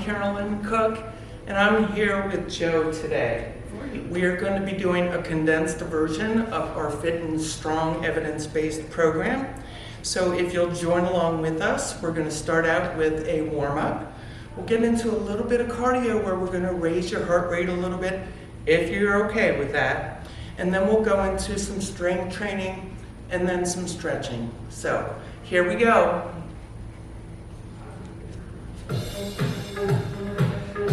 Carolyn Cook, and I'm here with Joe today. We are going to be doing a condensed version of our Fit and Strong evidence-based program. So if you'll join along with us, we're going to start out with a warm-up. We'll get into a little bit of cardio where we're going to raise your heart rate a little bit, if you're okay with that. And then we'll go into some strength training and then some stretching. So here we go.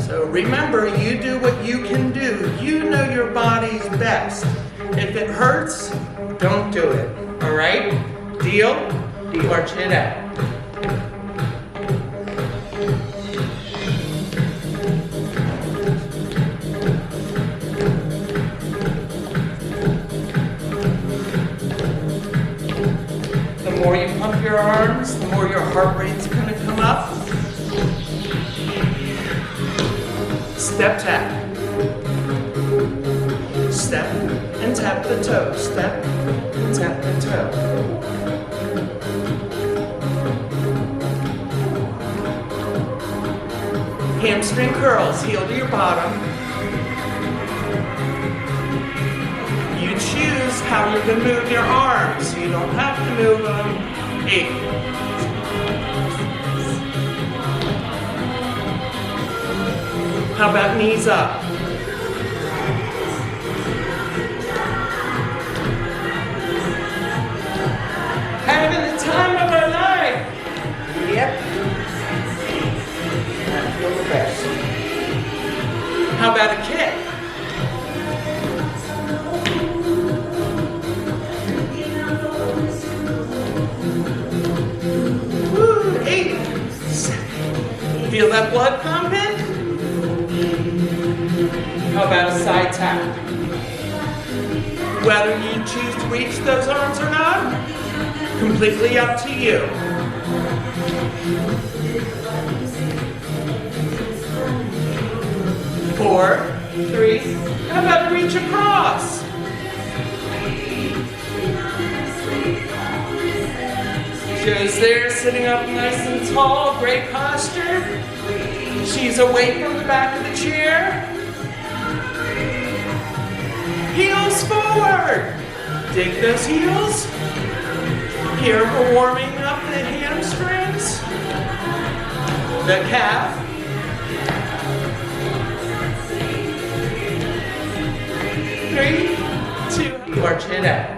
So remember, you do what you can do. You know your body's best. If it hurts, don't do it. All right? Deal? March it out. The more you pump your arms, the more your heart rate's going to come up. Step tap. Step and tap the toe. Step and tap the toe. Hamstring curls, heel to your bottom. You choose how you're going to move your arms. You don't have to move them. 8. How about knees up? Having the time of our life. Yep. I feel the best. How about a kick? Woo, 8. Feel that blood pumping? How about a side tap? Whether you choose to reach those arms or not, completely up to you. Four, 3, how about a reach across? Joe's there sitting up nice and tall, great posture. She's away from the back of the chair. Heels forward. Dig those heels. Here we're warming up the hamstrings, the calf. 3, 2, march it out.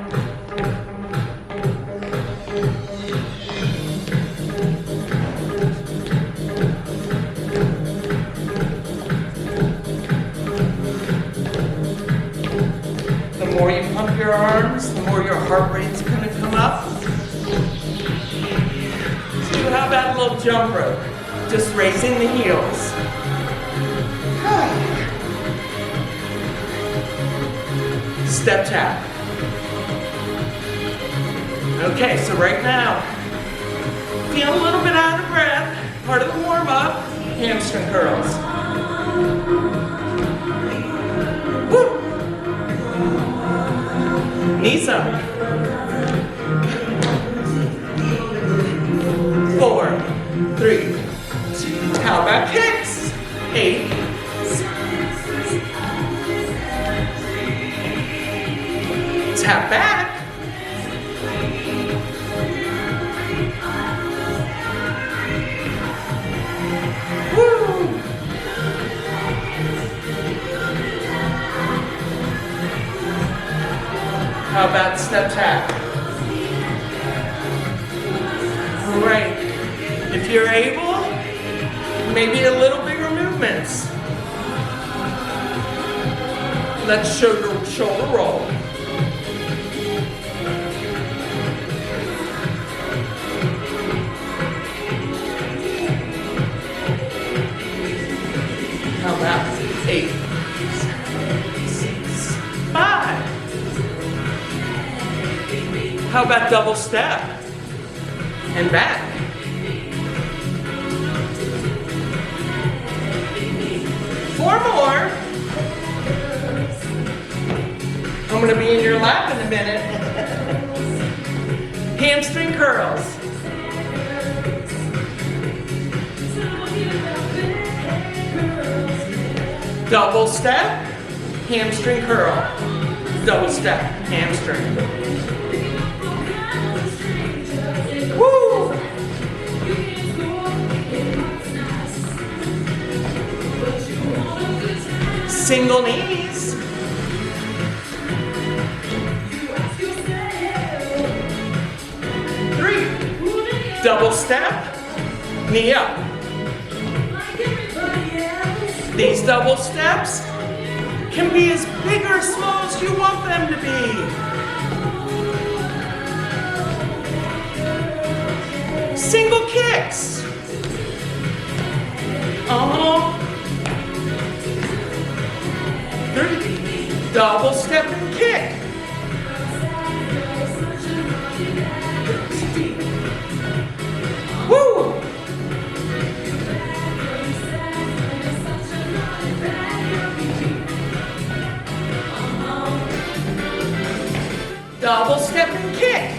The more you pump your arms, the more your heart rate's going to come up. So how about a little jump rope? Just raising the heels. Step tap. Okay, so right now, feel a little bit out of breath. Part of the warm-up, hamstring curls. Woo! Knees up. 4, 3, 2. How about kicks? 8. Tap back. Woo! How about step tap? All right. If you're able, maybe a little bigger movements. Let's shoulder roll. How about 8, 7, 6, 5? How about double step and back? 4 more. I'm going to be in your lap in a minute. Hamstring curls. Double step, hamstring curl. Double step, hamstring. Woo! Single knees. Three. Double step, knee up. These double steps can be as big or small as you want them to be. Single kicks. Three. Double step and kick. Woo! Double step and kick.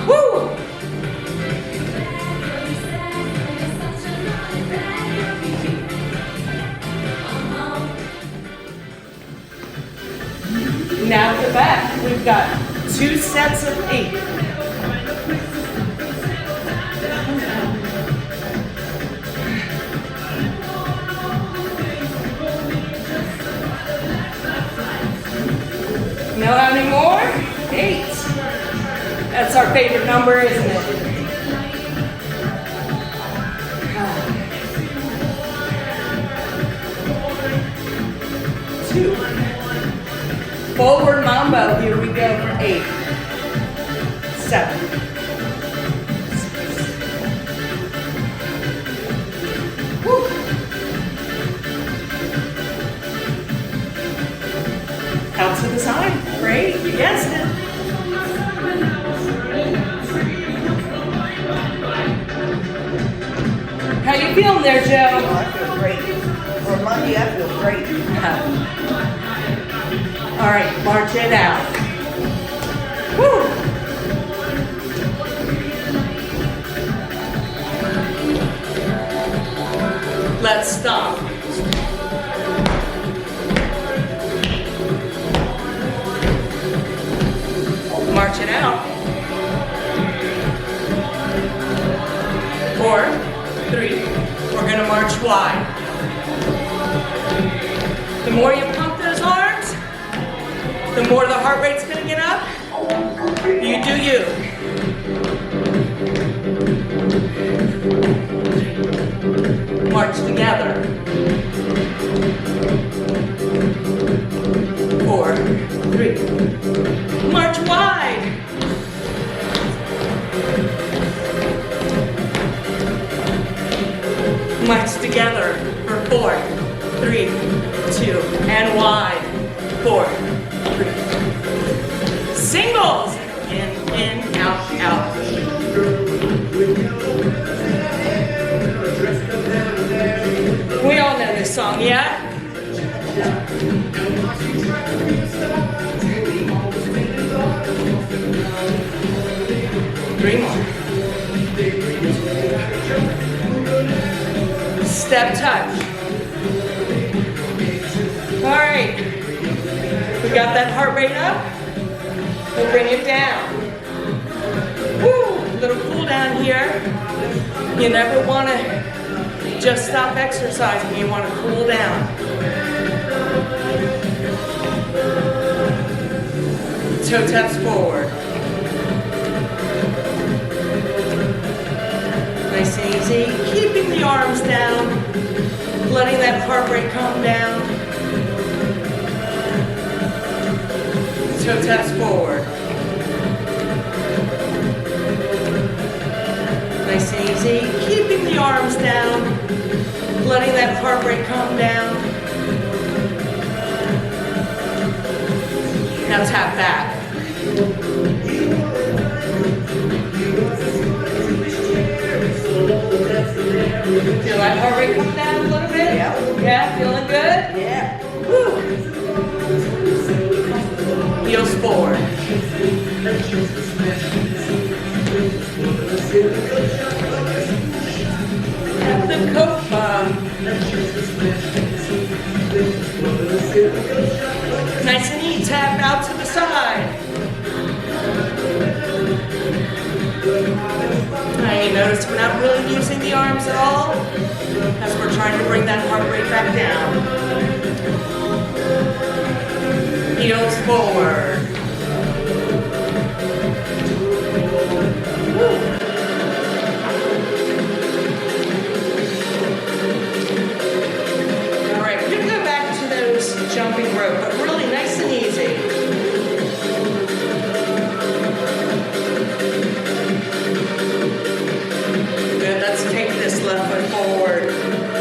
Woo! Now at the back, we've got 2 sets of 8. No, how many more? 8. That's our favorite number, isn't it? Two. Forward mambo. Here we go for 8. 7. 6. Woo. Out to the side. Great, you guessed it. How you feeling there, Joe? Oh, I feel great. For Monday, I feel great. All right, march it out. Woo! Let's stop. March it out. 4, 3. We're gonna march wide. The more you pump those arms, the more the heart rate's gonna get up. You do you. March together. 4, 3. March wide. March together for 4, 3, 2, and wide. 4, 3. Singles. In, out, out. We all know this song, yeah? 3 more. Step touch. All right. We got that heart rate up. We'll bring it down. Woo! Little cool down here. You never want to just stop exercising. You want to cool down. Toe taps forward. Nice and easy. Keeping the arms down. Letting that heart rate come down. Toe taps forward. Nice and easy. Keeping the arms down. Letting that heart rate come down. Now tap back. Feel that heart rate come down a little bit? Yeah. Yeah, feeling good? Yeah. Woo. Heels forward. you notice we're not really using the arms at all as we're trying to bring that heart rate back down. Heels forward. All right, we're going to go back to those jumping rope, but really nice and easy. Good, let's take this left foot forward.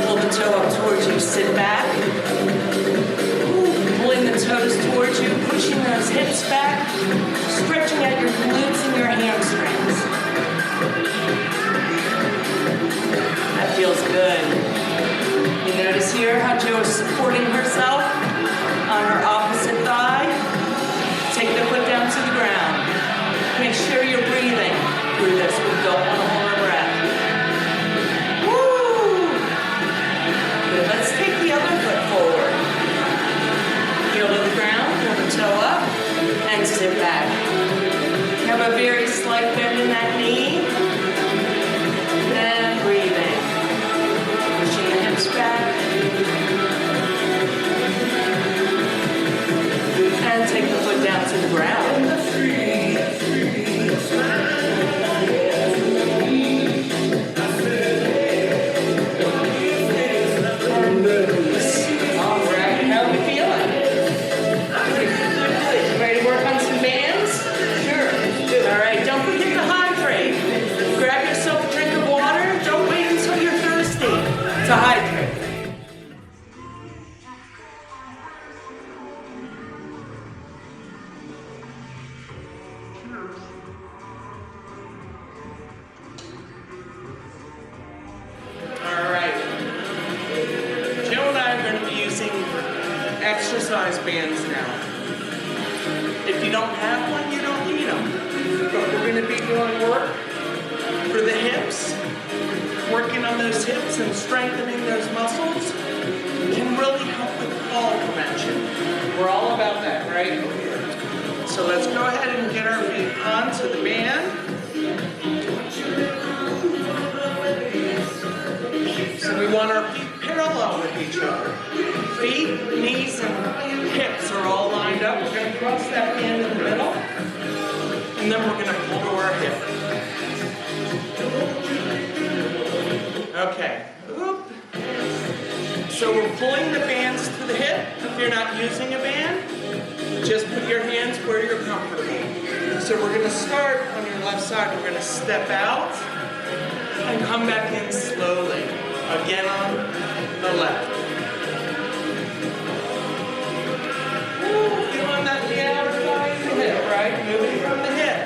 Pull the toe up towards you, sit back. Pulling the toes towards you, pushing those hips back, stretching out your glutes and your hamstrings. That feels good. You notice here how Jo is supporting herself on her opposite thigh. Take the foot down to the ground. Make sure you're breathing through this. We don't want to hold our breath. Woo! Good. Let's take the other foot forward. Heel to the ground, pull the toe up, and sit back. Have a very slight bend in that knee. And breathing. Pushing the hips back. And take the foot down to the ground. And release. All right, how are we feeling? Good. Ready to work on some bands? Sure. All right, don't forget to hydrate. Grab yourself a drink of water. Don't wait until you're thirsty to hydrate. All right. Joe and I are going to be using exercise bands now. If you don't have one, you don't need them. But we're going to be doing work for the hips. Working on those hips and strengthening those muscles can really help with fall prevention. We're all about that, right? So let's go ahead and get our feet onto the band. So we want our feet parallel with each other. Feet, knees, and hips are all lined up. We're going to cross that band in the middle. And then we're going to pull to our hip. Okay. Oop. So we're pulling the bands to the hip. If you're not using a band, just put your hands where you're comfortable. So we're going to start on your left side. We're going to step out and come back in slowly. Again on the left. Ooh, feeling that the outer thigh and the hip, right? Moving from the hip.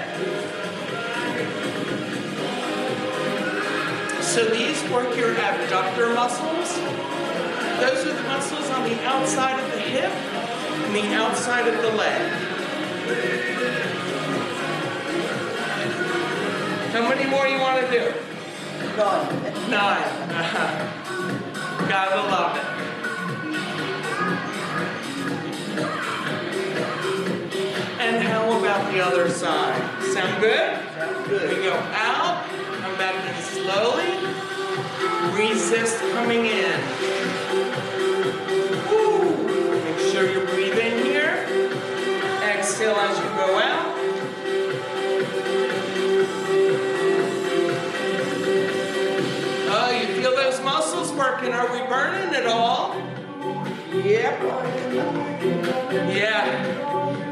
So these work your abductor muscles. Those are the muscles on the outside of the hip and the outside of the leg. How many more you want to do? 9. Gotta love it. And how about the other side? Sound good? Sounds good. We go out, come back in slowly. Resist coming in. Woo. Make sure you're breathing here. Exhale as you go out. Oh, you feel those muscles working? Are we burning it all? Yep. Yeah.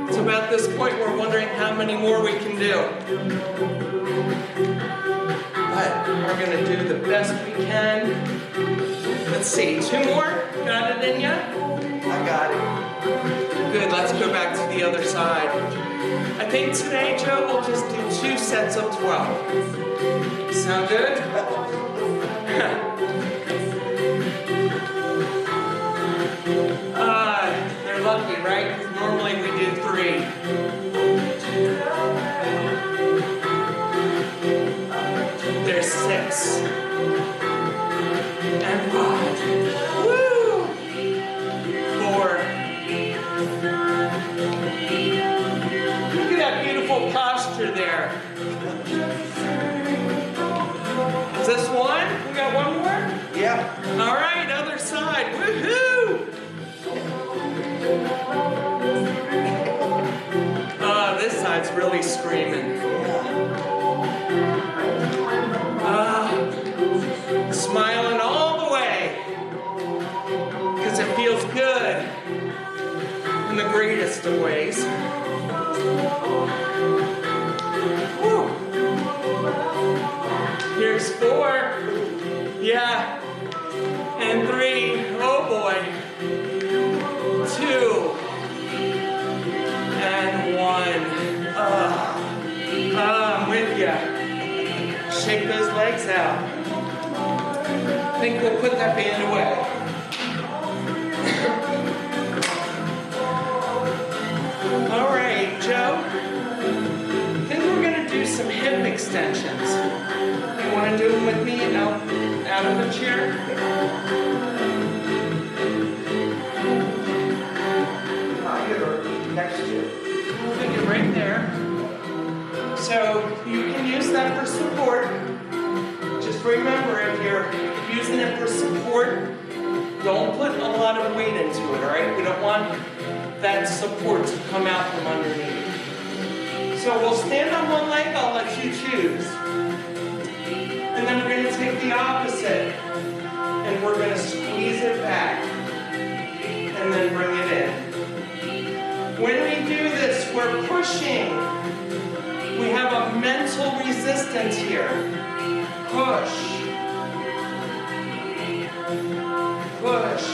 It's about this point we're wondering how many more we can do. But we're going to do the best we can. Let's see, 2 more? Got it in ya? I got it. Good, let's go back to the other side. I think today, Joe, we'll just do 2 sets of 12. Sound good? They're lucky, right? Normally we do 3. There's 6. And 5. Woo! 4. Look at that beautiful posture there. Good. In the greatest of ways. Woo. Here's 4. Yeah. And 3. Oh boy. 2. And 1. I'm with ya. Shake those legs out. I think we'll put that band away. All right, Joe. I think we're gonna do some hip extensions. You wanna do them with me out of the chair? Next to you. Put you right there. So you can use that for support. Just remember, if you're using it for support, don't put a lot of weight into it, all right? We don't want that support to come out from underneath. So we'll stand on one leg, I'll let you choose. And then we're going to take the opposite, and we're going to squeeze it back, and then bring it in. When we do this, we're pushing. We have a mental resistance here. Push. Push.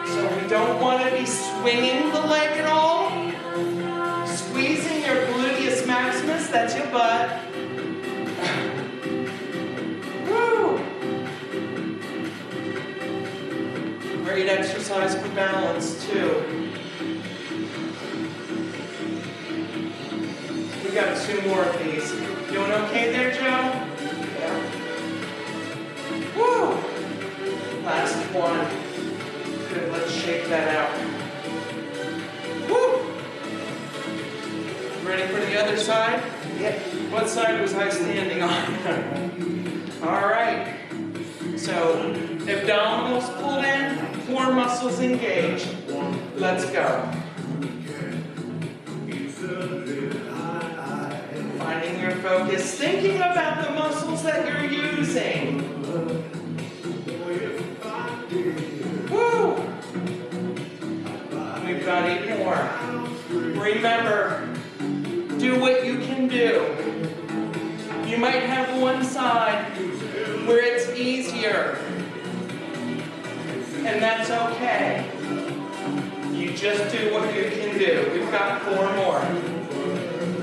So we don't want to be swinging the leg at all. Squeezing your gluteus maximus, that's your butt. Woo! Great exercise for balance too. We got 2 more of these. Doing okay there, Joe? Yeah. Woo! Last one. Good, let's shake that out. Woo! Ready for the other side? Yep. What side was I standing on? All right. So, abdominals pulled in, core muscles engaged. Let's go. Finding your focus, thinking about the muscles that you're using. Woo! We've got 8 more. Remember, do what you can do. You might have one side where it's easier, and that's okay. You just do what you can do. We've got 4 more.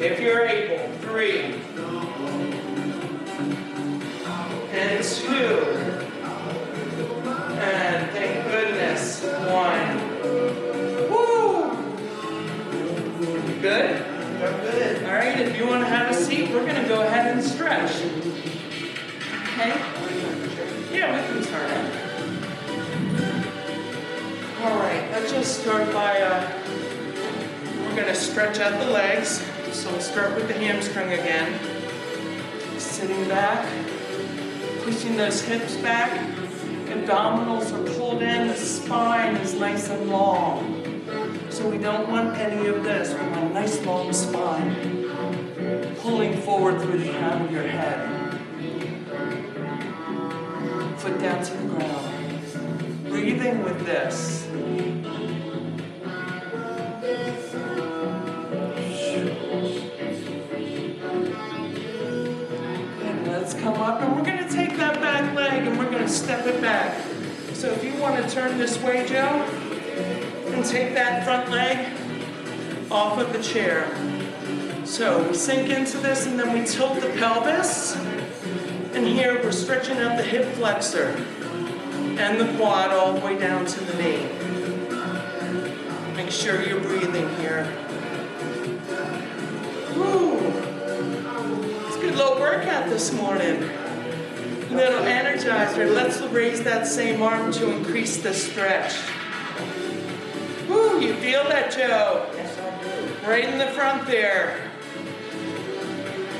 If you're able, 3, and 2, and thank goodness, 1. Woo! You good? Good. All right, if you want to have a seat, we're going to go ahead and stretch. Okay? Yeah, we can start it. All right, let's just start by, we're going to stretch out the legs. So we'll start with the hamstring again. Sitting back, pushing those hips back. Abdominals are pulled in, the spine is nice and long. So we don't want any of this. We want a nice long spine. Pulling forward through the crown of your head. Foot down to the ground. Breathing with this. And let's come up, and we're going to take that back leg and we're going to step it back. So if you want to turn this way, Joe, and take that front leg off of the chair. So we sink into this and then we tilt the pelvis. And here we're stretching out the hip flexor and the quad all the way down to the knee. Make sure you're breathing here. Woo! It's a good little workout this morning. Little energizer. Let's raise that same arm to increase the stretch. Woo, you feel that, Joe? Yes, I do. Right in the front there.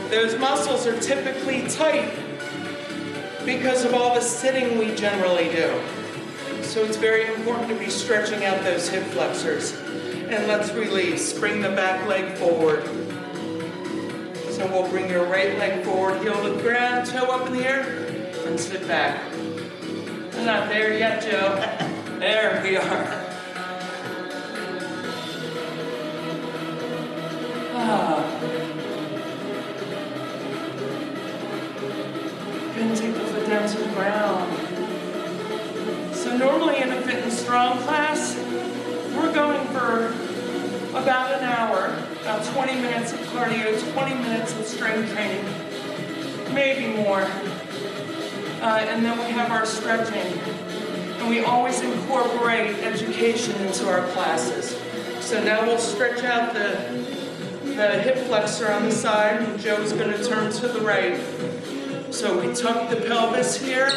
Those muscles are typically tight because of all the sitting we generally do. So it's very important to be stretching out those hip flexors. And let's release. Bring the back leg forward. So we'll bring your right leg forward, heel to the ground, toe up in the air, and sit back. And not there yet, Joe. There we are. Couldn't take the foot down to the ground. So normally in a Fit and Strong class, we're going for about an hour, about 20 minutes of cardio, 20 minutes of strength training, maybe more. And then we have our stretching. And we always incorporate education into our classes. So now we'll stretch out the hip flexor on the side, and Joe's going to turn to the right. So we tuck the pelvis here.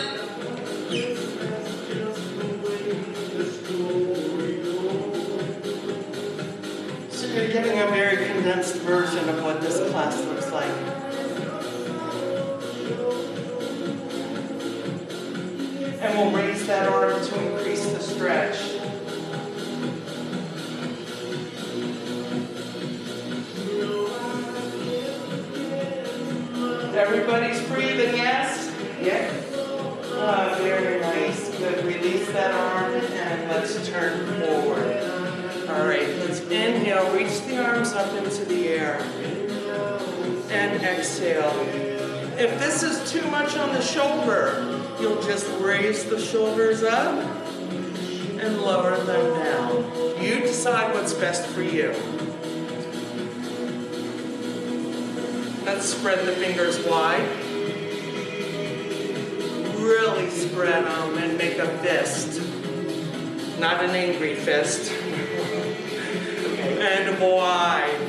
So you're getting a very condensed version of what this class looks like. And we'll raise that arm to increase the stretch. Everybody's breathing, yes? Yeah. Very nice. Good. Release that arm and let's turn forward. All right, let's inhale. Reach the arms up into the air. And exhale. If this is too much on the shoulder, you'll just raise the shoulders up and lower them down. You decide what's best for you. Let's spread the fingers wide. Really spread them and make a fist. Not an angry fist. And wide.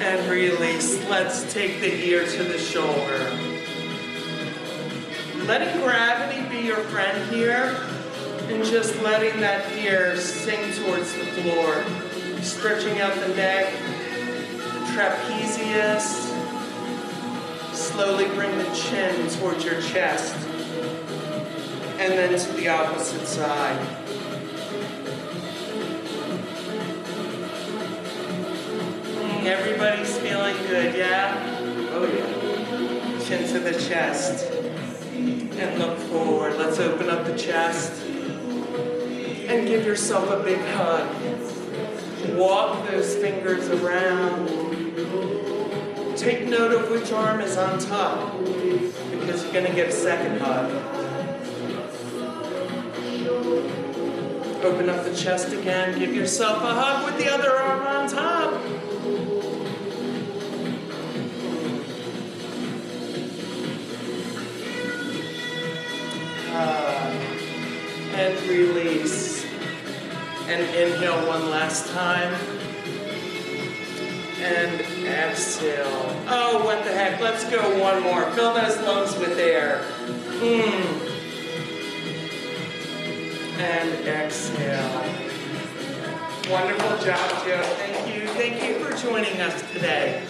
And release. Let's take the ear to the shoulder. Letting gravity be your friend here, and just letting that ear sink towards the floor. Stretching out the neck, the trapezius. Slowly bring the chin towards your chest. And then to the opposite side. Everybody's feeling good, yeah? Oh yeah. Chin to the chest. And look forward. Let's open up the chest. And give yourself a big hug. Walk those fingers around. Take note of which arm is on top, because you're going to get a second hug. Open up the chest again. Give yourself a hug with the other arm on top. And release. And inhale one last time. And exhale. Oh, what the heck. Let's go one more. Fill those lungs with air. And exhale. Wonderful job, Joe. Thank you. Thank you for joining us today.